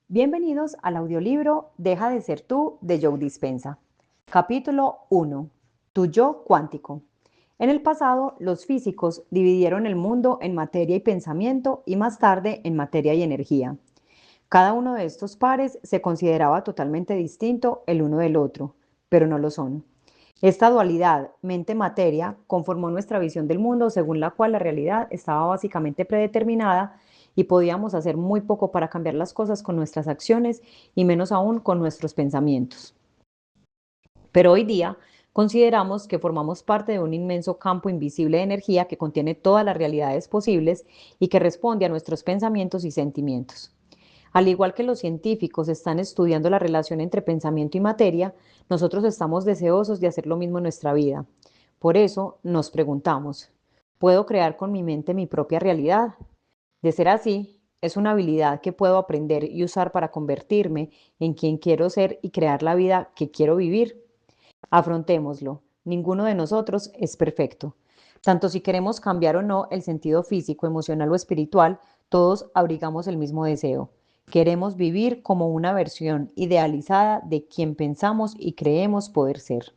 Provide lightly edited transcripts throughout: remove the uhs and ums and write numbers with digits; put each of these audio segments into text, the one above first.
Bienvenidos al audiolibro Deja de ser tú de Joe Dispenza. Capítulo 1. Tu yo cuántico. En el pasado, los físicos dividieron el mundo en materia y pensamiento y más tarde en materia y energía. Cada uno de estos pares se consideraba totalmente distinto el uno del otro, pero no lo son. Esta dualidad mente-materia conformó nuestra visión del mundo según la cual la realidad estaba básicamente predeterminada y podíamos hacer muy poco para cambiar las cosas con nuestras acciones y menos aún con nuestros pensamientos. Pero hoy día consideramos que formamos parte de un inmenso campo invisible de energía que contiene todas las realidades posibles y que responde a nuestros pensamientos y sentimientos. Al igual que los científicos están estudiando la relación entre pensamiento y materia, nosotros estamos deseosos de hacer lo mismo en nuestra vida. Por eso nos preguntamos, ¿puedo crear con mi mente mi propia realidad? De ser así, es una habilidad que puedo aprender y usar para convertirme en quien quiero ser y crear la vida que quiero vivir. Afrontémoslo. Ninguno de nosotros es perfecto. Tanto si queremos cambiar o no el sentido físico, emocional o espiritual, todos abrigamos el mismo deseo. Queremos vivir como una versión idealizada de quien pensamos y creemos poder ser.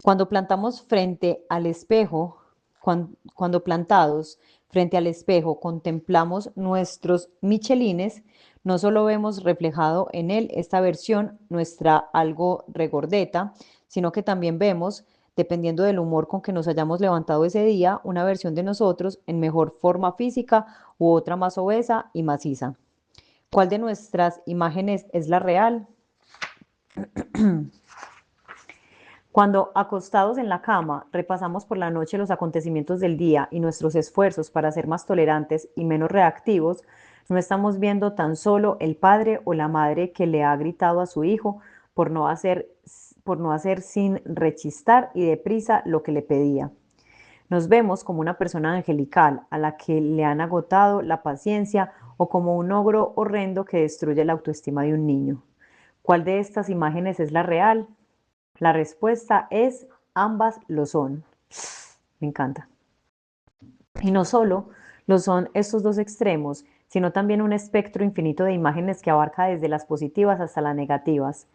Cuando plantamos frente al espejo, cuando plantados frente al espejo contemplamos nuestros michelines, no solo vemos reflejado en él esta versión, nuestra algo regordeta, sino que también vemos, dependiendo del humor con que nos hayamos levantado ese día, una versión de nosotros en mejor forma física u otra más obesa y maciza. ¿Cuál de nuestras imágenes es la real? Cuando, acostados en la cama, repasamos por la noche los acontecimientos del día y nuestros esfuerzos para ser más tolerantes y menos reactivos, no estamos viendo tan solo el padre o la madre que le ha gritado a su hijo por no hacer, por no hacer sin rechistar y deprisa lo que le pedía. Nos vemos como una persona angelical a la que le han agotado la paciencia o como un ogro horrendo que destruye la autoestima de un niño. ¿Cuál de estas imágenes es la real? La respuesta es ambas lo son. Me encanta. Y no solo lo son estos dos extremos, sino también un espectro infinito de imágenes que abarca desde las positivas hasta las negativas.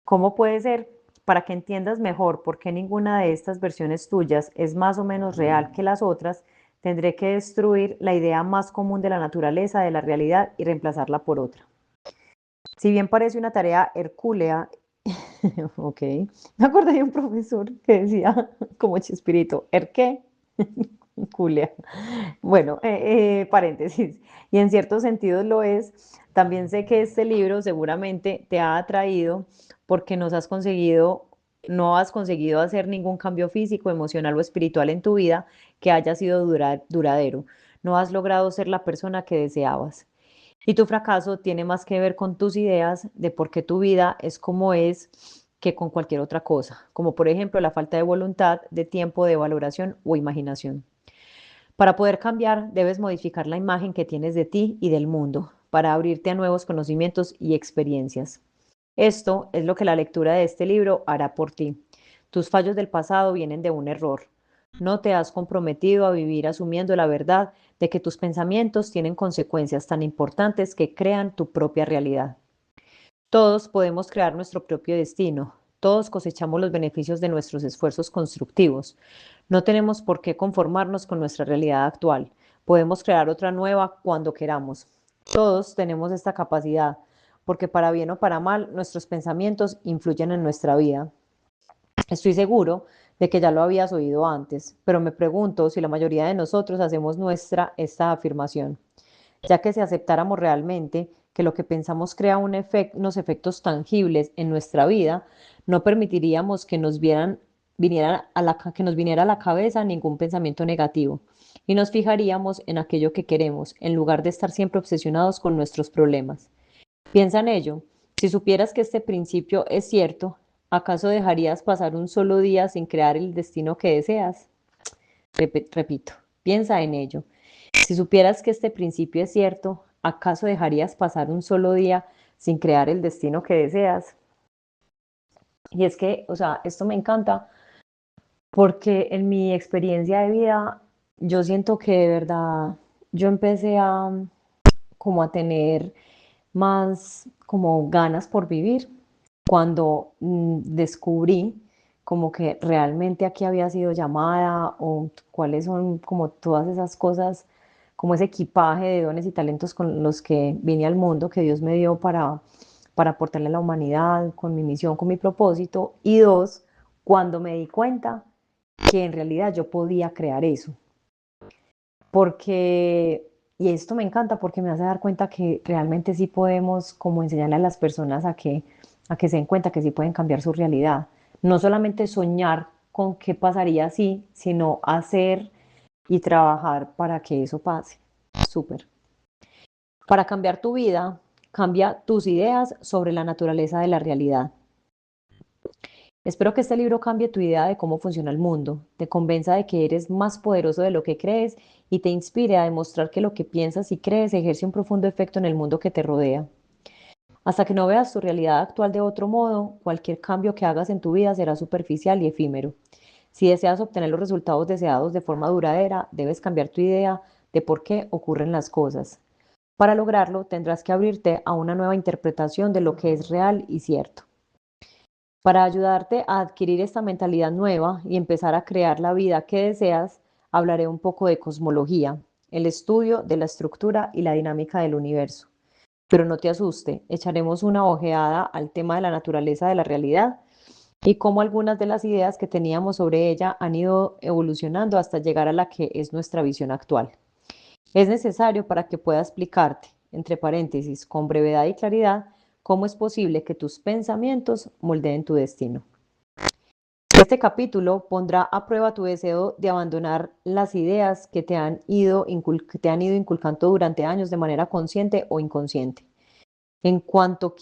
¿Cómo puede ser? Para que entiendas mejor por qué ninguna de estas versiones tuyas es más o menos real que las otras, tendré que destruir la idea más común de la naturaleza de la realidad y reemplazarla por otra. Si bien parece una tarea hercúlea, ok, me acordé de un profesor que decía, como Chespirito, ¿er qué? Culia. Bueno, paréntesis. Y en ciertos sentidos lo es. También sé que este libro seguramente te ha atraído porque no has conseguido hacer ningún cambio físico, emocional o espiritual en tu vida que haya sido duradero. No has logrado ser la persona que deseabas. Y tu fracaso tiene más que ver con tus ideas de por qué tu vida es como es que con cualquier otra cosa, como por ejemplo la falta de voluntad, de tiempo, de valoración o imaginación. Para poder cambiar, debes modificar la imagen que tienes de ti y del mundo, para abrirte a nuevos conocimientos y experiencias. Esto es lo que la lectura de este libro hará por ti. Tus fallos del pasado vienen de un error. No te has comprometido a vivir asumiendo la verdad de que tus pensamientos tienen consecuencias tan importantes que crean tu propia realidad. Todos podemos crear nuestro propio destino. Todos cosechamos los beneficios de nuestros esfuerzos constructivos. No tenemos por qué conformarnos con nuestra realidad actual. Podemos crear otra nueva cuando queramos. Todos tenemos esta capacidad, porque para bien o para mal, nuestros pensamientos influyen en nuestra vida. Estoy seguro de que ya lo habías oído antes, pero me pregunto si la mayoría de nosotros hacemos nuestra esta afirmación, ya que si aceptáramos realmente que lo que pensamos crea unos efectos tangibles en nuestra vida, no permitiríamos que que nos viniera a la cabeza ningún pensamiento negativo y nos fijaríamos en aquello que queremos, en lugar de estar siempre obsesionados con nuestros problemas. Piensa en ello. Si supieras que este principio es cierto, ¿acaso dejarías pasar un solo día sin crear el destino que deseas? Repito, piensa en ello. Si supieras que este principio es cierto, ¿acaso dejarías pasar un solo día sin crear el destino que deseas? Y es que, o sea, esto me encanta porque en mi experiencia de vida, yo siento que de verdad yo empecé a como a tener más como ganas por vivir cuando descubrí como que realmente aquí había sido llamada o cuáles son como todas esas cosas, como ese equipaje de dones y talentos con los que vine al mundo que Dios me dio para aportarle a la humanidad, con mi misión, con mi propósito. Y dos, cuando me di cuenta que en realidad yo podía crear eso. Porque, y esto me encanta porque me hace dar cuenta que realmente sí podemos como enseñarle a las personas a que se den cuenta que sí pueden cambiar su realidad. No solamente soñar con qué pasaría así, sino hacer y trabajar para que eso pase. Súper. Para cambiar tu vida, cambia tus ideas sobre la naturaleza de la realidad. Espero que este libro cambie tu idea de cómo funciona el mundo, te convenza de que eres más poderoso de lo que crees y te inspire a demostrar que lo que piensas y crees ejerce un profundo efecto en el mundo que te rodea. Hasta que no veas tu realidad actual de otro modo, cualquier cambio que hagas en tu vida será superficial y efímero. Si deseas obtener los resultados deseados de forma duradera, debes cambiar tu idea de por qué ocurren las cosas. Para lograrlo, tendrás que abrirte a una nueva interpretación de lo que es real y cierto. Para ayudarte a adquirir esta mentalidad nueva y empezar a crear la vida que deseas, hablaré un poco de cosmología, el estudio de la estructura y la dinámica del universo. Pero no te asuste, echaremos una ojeada al tema de la naturaleza de la realidad y cómo algunas de las ideas que teníamos sobre ella han ido evolucionando hasta llegar a la que es nuestra visión actual. Es necesario para que pueda explicarte, entre paréntesis, con brevedad y claridad, cómo es posible que tus pensamientos moldeen tu destino. Este capítulo pondrá a prueba tu deseo de abandonar las ideas que que te han ido inculcando durante años de manera consciente o inconsciente. En cuanto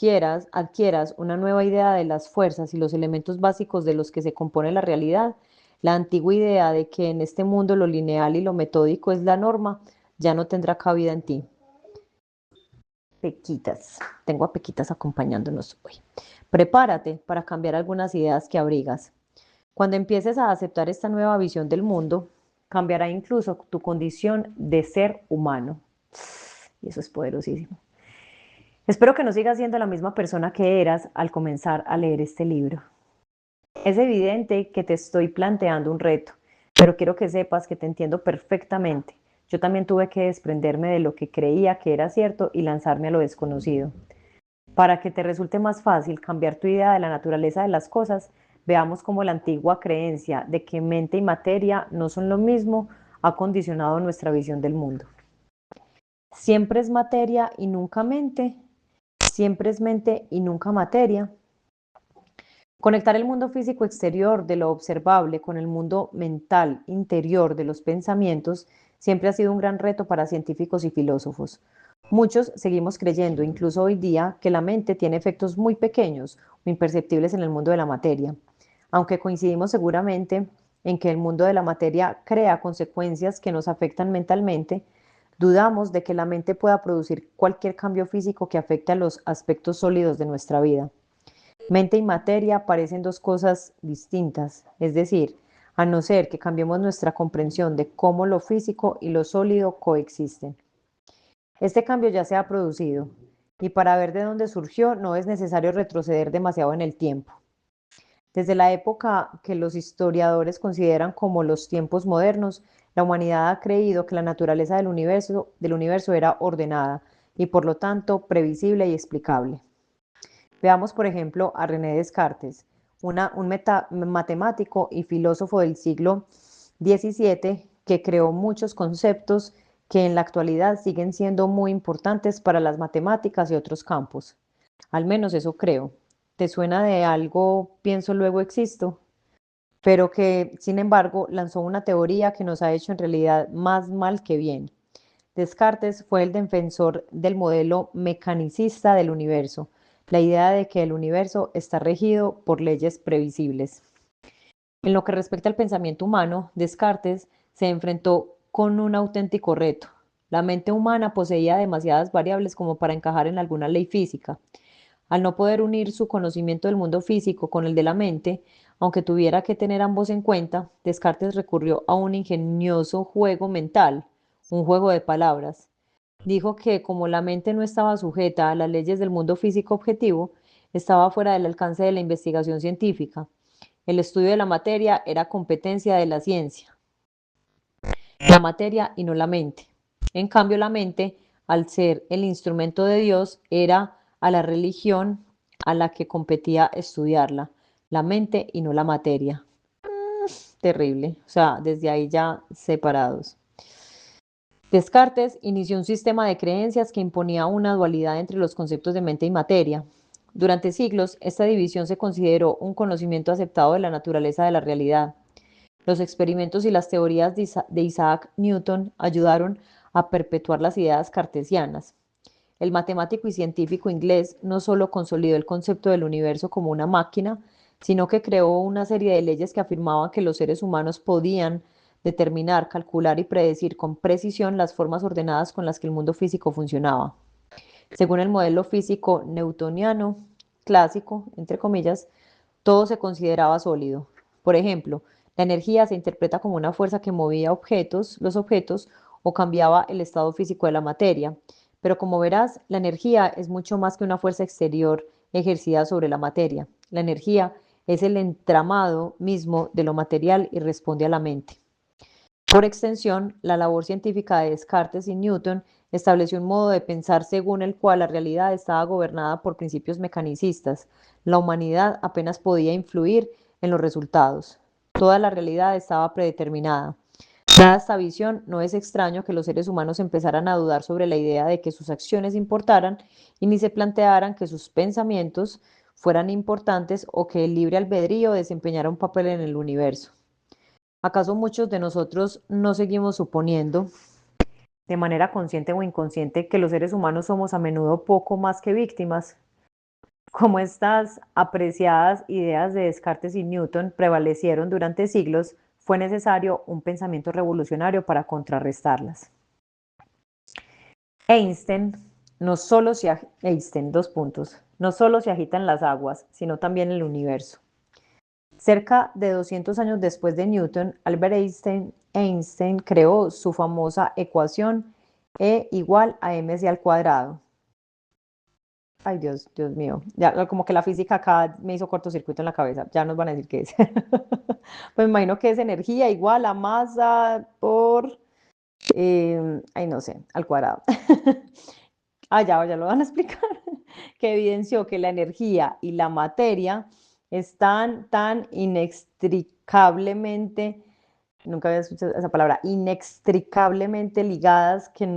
adquieras una nueva idea de las fuerzas y los elementos básicos de los que se compone la realidad, la antigua idea de que en este mundo lo lineal y lo metódico es la norma ya no tendrá cabida en ti. Pequitas, tengo a Pequitas acompañándonos hoy. Prepárate para cambiar algunas ideas que abrigas. Cuando empieces a aceptar esta nueva visión del mundo, cambiará incluso tu condición de ser humano. Y eso es poderosísimo. Espero que no sigas siendo la misma persona que eras al comenzar a leer este libro. Es evidente que te estoy planteando un reto, pero quiero que sepas que te entiendo perfectamente. Yo también tuve que desprenderme de lo que creía que era cierto y lanzarme a lo desconocido. Para que te resulte más fácil cambiar tu idea de la naturaleza de las cosas, veamos cómo la antigua creencia de que mente y materia no son lo mismo ha condicionado nuestra visión del mundo. Siempre es materia y nunca mente, siempre es mente y nunca materia. Conectar el mundo físico exterior de lo observable con el mundo mental interior de los pensamientos siempre ha sido un gran reto para científicos y filósofos. Muchos seguimos creyendo, incluso hoy día, que la mente tiene efectos muy pequeños o imperceptibles en el mundo de la materia, aunque coincidimos seguramente en que el mundo de la materia crea consecuencias que nos afectan mentalmente. Dudamos de que la mente pueda producir cualquier cambio físico que afecte a los aspectos sólidos de nuestra vida. Mente y materia parecen dos cosas distintas, es decir, a no ser que cambiemos nuestra comprensión de cómo lo físico y lo sólido coexisten. Este cambio ya se ha producido y para ver de dónde surgió no es necesario retroceder demasiado en el tiempo. Desde la época que los historiadores consideran como los tiempos modernos, la humanidad ha creído que la naturaleza del universo era ordenada y por lo tanto previsible y explicable. Veamos, por ejemplo, a René Descartes, matemático y filósofo del siglo XVII que creó muchos conceptos que en la actualidad siguen siendo muy importantes para las matemáticas y otros campos. Al menos eso creo. ¿Te suena de algo, pienso luego existo? Pero que, sin embargo, lanzó una teoría que nos ha hecho en realidad más mal que bien. Descartes fue el defensor del modelo mecanicista del universo, la idea de que el universo está regido por leyes previsibles. En lo que respecta al pensamiento humano, Descartes se enfrentó con un auténtico reto. La mente humana poseía demasiadas variables como para encajar en alguna ley física. Al no poder unir su conocimiento del mundo físico con el de la mente, aunque tuviera que tener ambos en cuenta, Descartes recurrió a un ingenioso juego mental, un juego de palabras. Dijo que como la mente no estaba sujeta a las leyes del mundo físico objetivo, estaba fuera del alcance de la investigación científica. El estudio de la materia era competencia de la ciencia, la materia y no la mente. En cambio, la mente, al ser el instrumento de Dios, era a la religión a la que competía estudiarla, la mente y no la materia. Terrible, o sea, desde ahí ya separados. Descartes inició un sistema de creencias que imponía una dualidad entre los conceptos de mente y materia. Durante siglos, esta división se consideró un conocimiento aceptado de la naturaleza de la realidad. Los experimentos y las teorías de Isaac Newton ayudaron a perpetuar las ideas cartesianas. El matemático y científico inglés no solo consolidó el concepto del universo como una máquina, sino que creó una serie de leyes que afirmaban que los seres humanos podían determinar, calcular y predecir con precisión las formas ordenadas con las que el mundo físico funcionaba. Según el modelo físico newtoniano clásico, entre comillas, todo se consideraba sólido. Por ejemplo, la energía se interpreta como una fuerza que movía los objetos o cambiaba el estado físico de la materia. Pero como verás, la energía es mucho más que una fuerza exterior ejercida sobre la materia. La energía es el entramado mismo de lo material y responde a la mente. Por extensión, la labor científica de Descartes y Newton estableció un modo de pensar según el cual la realidad estaba gobernada por principios mecanicistas. La humanidad apenas podía influir en los resultados. Toda la realidad estaba predeterminada. Dada esta visión, no es extraño que los seres humanos empezaran a dudar sobre la idea de que sus acciones importaran y ni se plantearan que sus pensamientos fueran importantes o que el libre albedrío desempeñara un papel en el universo. ¿Acaso muchos de nosotros no seguimos suponiendo, de manera consciente o inconsciente, que los seres humanos somos a menudo poco más que víctimas? Como estas apreciadas ideas de Descartes y Newton prevalecieron durante siglos, fue necesario un pensamiento revolucionario para contrarrestarlas. Einstein no solo se, Einstein, dos puntos, no solo se agitan las aguas, sino también el universo. Cerca de 200 años después de Newton, Albert Einstein creó su famosa ecuación E igual a mc al cuadrado. Ay, Dios mío. Ya, como que la física acá me hizo cortocircuito en la cabeza. Ya nos van a decir qué es. Pues me imagino que es energía igual a masa por, ay, no sé, al cuadrado. Ya lo van a explicar. Que evidenció que la energía y la materia están tan inextricablemente, nunca había escuchado esa palabra, inextricablemente ligadas que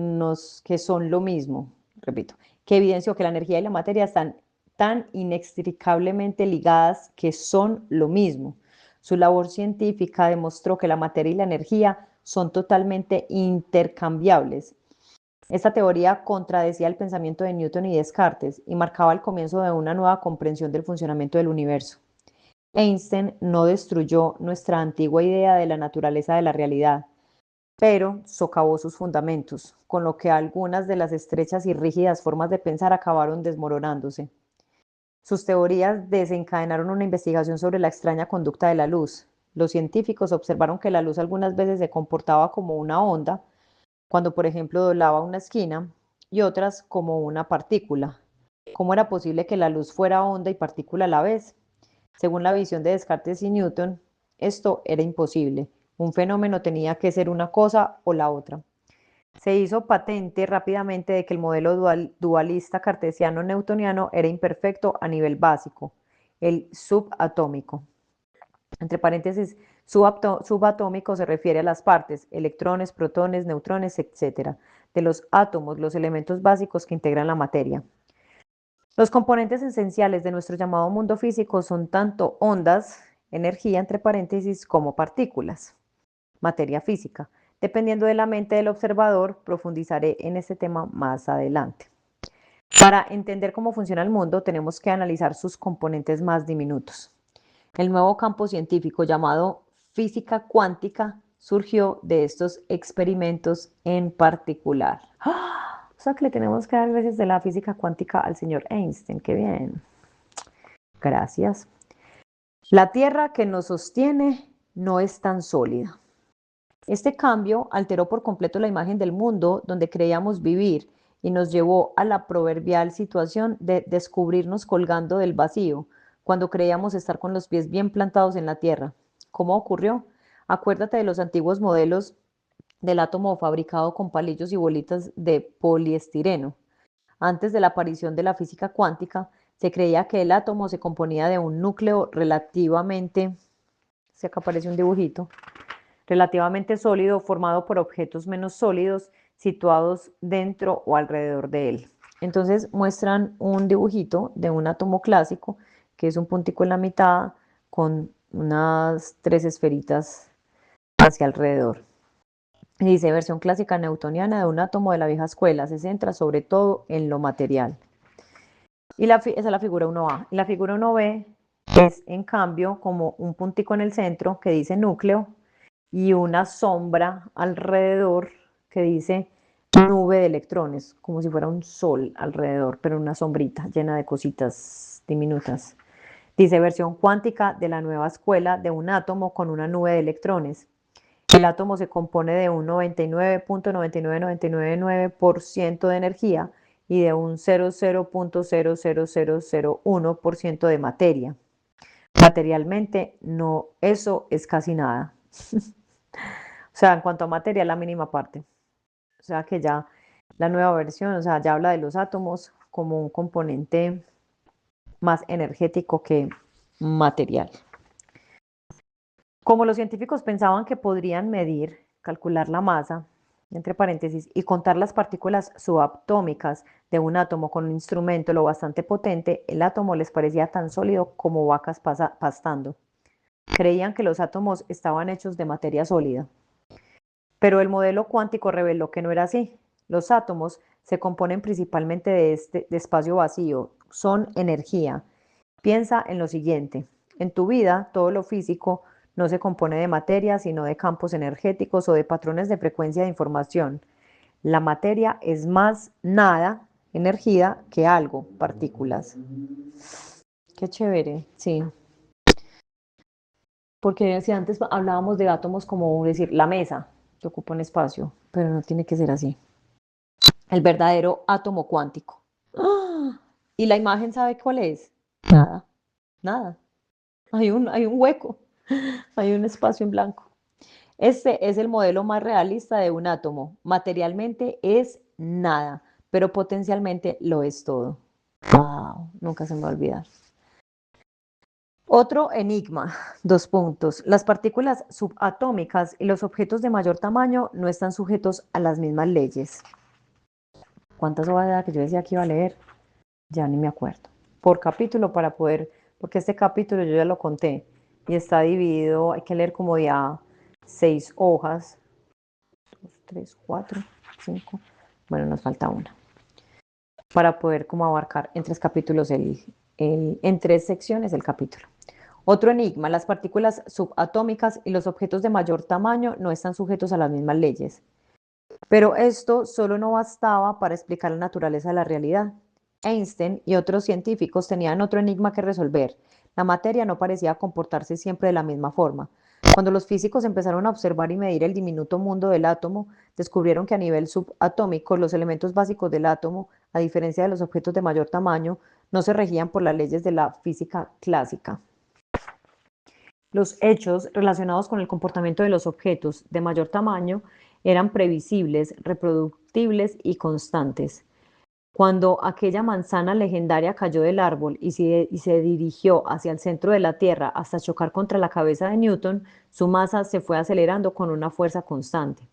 son lo mismo. Repito, que evidenció que la energía y la materia están tan inextricablemente ligadas que son lo mismo. Su labor científica demostró que la materia y la energía son totalmente intercambiables. Esta teoría contradecía el pensamiento de Newton y Descartes y marcaba el comienzo de una nueva comprensión del funcionamiento del universo. Einstein no destruyó nuestra antigua idea de la naturaleza de la realidad, pero socavó sus fundamentos, con lo que algunas de las estrechas y rígidas formas de pensar acabaron desmoronándose. Sus teorías desencadenaron una investigación sobre la extraña conducta de la luz. Los científicos observaron que la luz algunas veces se comportaba como una onda, cuando por ejemplo doblaba una esquina, y otras como una partícula. ¿Cómo era posible que la luz fuera onda y partícula a la vez? Según la visión de Descartes y Newton, esto era imposible. Un fenómeno tenía que ser una cosa o la otra. Se hizo patente rápidamente de que el modelo dualista cartesiano-newtoniano era imperfecto a nivel básico, el subatómico. Entre paréntesis, subatómico se refiere a las partes, electrones, protones, neutrones, etc., de los átomos, los elementos básicos que integran la materia. Los componentes esenciales de nuestro llamado mundo físico son tanto ondas, energía, entre paréntesis, como partículas, materia física. Dependiendo de la mente del observador, profundizaré en este tema más adelante. Para entender cómo funciona el mundo, tenemos que analizar sus componentes más diminutos. El nuevo campo científico llamado física cuántica surgió de estos experimentos en particular. ¡Ah! O sea que le tenemos que dar gracias de la física cuántica al señor Einstein. ¡Qué bien! Gracias. La Tierra que nos sostiene no es tan sólida. Este cambio alteró por completo la imagen del mundo donde creíamos vivir y nos llevó a la proverbial situación de descubrirnos colgando del vacío, cuando creíamos estar con los pies bien plantados en la tierra. ¿Cómo ocurrió? Acuérdate de los antiguos modelos del átomo fabricado con palillos y bolitas de poliestireno. Antes de la aparición de la física cuántica, se creía que el átomo se componía de un núcleo relativamente, si acá aparece un dibujito, relativamente sólido formado por objetos menos sólidos situados dentro o alrededor de él. Entonces muestran un dibujito de un átomo clásico, que es un puntico en la mitad con unas tres esferitas hacia alrededor. Y dice, versión clásica newtoniana de un átomo de la vieja escuela, se centra sobre todo en lo material. Y esa es la figura 1A. Y la figura 1B es, en cambio, como un puntico en el centro que dice núcleo y una sombra alrededor que dice nube de electrones, como si fuera un sol alrededor, pero una sombrita llena de cositas diminutas. Dice versión cuántica de la nueva escuela de un átomo con una nube de electrones. El átomo se compone de un 99.99999% de energía y de un 00.00001% de materia. Materialmente, no, eso es casi nada. O sea, en cuanto a materia, la mínima parte. O sea, que ya la nueva versión, o sea, ya habla de los átomos como un componente más energético que material. Como los científicos pensaban que podrían medir, calcular la masa, entre paréntesis, y contar las partículas subatómicas de un átomo con un instrumento lo bastante potente, el átomo les parecía tan sólido como vacas pastando. Creían que los átomos estaban hechos de materia sólida. Pero el modelo cuántico reveló que no era así. Los átomos se componen principalmente de espacio vacío, son energía. Piensa en lo siguiente, en tu vida todo lo físico no se compone de materia, sino de campos energéticos o de patrones de frecuencia de información. La materia es más nada, energía, que algo, partículas. Qué chévere, sí. Porque si antes hablábamos de átomos como decir la mesa, que ocupa un espacio, pero no tiene que ser así. El verdadero átomo cuántico. ¡Ah! ¿Y la imagen sabe cuál es? Nada, nada. Hay un hueco, hay un espacio en blanco. Este es el modelo más realista de un átomo. Materialmente es nada, pero potencialmente lo es todo. Wow, nunca se me va a olvidar. Otro enigma, dos puntos. Las partículas subatómicas y los objetos de mayor tamaño no están sujetos a las mismas leyes. ¿Cuántas hojas era que yo decía que iba a leer? Ya ni me acuerdo. Por capítulo para poder, porque este capítulo yo ya lo conté y está dividido, hay que leer como ya 6 hojas, 2, 3, 4, 5, bueno, nos falta una, para poder como abarcar en 3 capítulos, en 3 secciones el capítulo. Otro enigma, las partículas subatómicas y los objetos de mayor tamaño no están sujetos a las mismas leyes. Pero esto solo no bastaba para explicar la naturaleza de la realidad. Einstein y otros científicos tenían otro enigma que resolver. La materia no parecía comportarse siempre de la misma forma. Cuando los físicos empezaron a observar y medir el diminuto mundo del átomo, descubrieron que a nivel subatómico los elementos básicos del átomo, a diferencia de los objetos de mayor tamaño, no se regían por las leyes de la física clásica. Los hechos relacionados con el comportamiento de los objetos de mayor tamaño eran previsibles, reproductibles y constantes. Cuando aquella manzana legendaria cayó del árbol y se dirigió hacia el centro de la Tierra hasta chocar contra la cabeza de Newton, su masa se fue acelerando con una fuerza constante.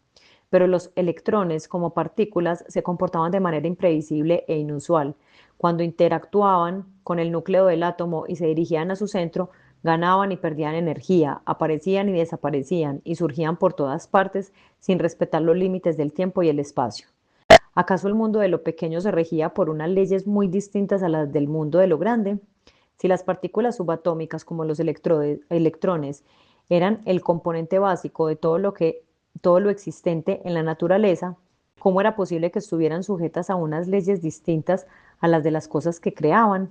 Pero los electrones, como partículas, se comportaban de manera imprevisible e inusual. Cuando interactuaban con el núcleo del átomo y se dirigían a su centro, ganaban y perdían energía, aparecían y desaparecían, y surgían por todas partes sin respetar los límites del tiempo y el espacio. ¿Acaso el mundo de lo pequeño se regía por unas leyes muy distintas a las del mundo de lo grande? Si las partículas subatómicas, como los electrones, eran el componente básico de todo lo existente en la naturaleza, ¿cómo era posible que estuvieran sujetas a unas leyes distintas a las de las cosas que creaban?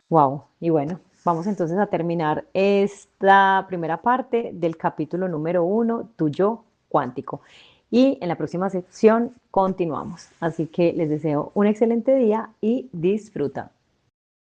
Wow, y bueno, Vamos entonces a terminar esta primera parte del capítulo número 1, tu yo cuántico. Y en la próxima sección continuamos. Así que les deseo un excelente día y disfruta.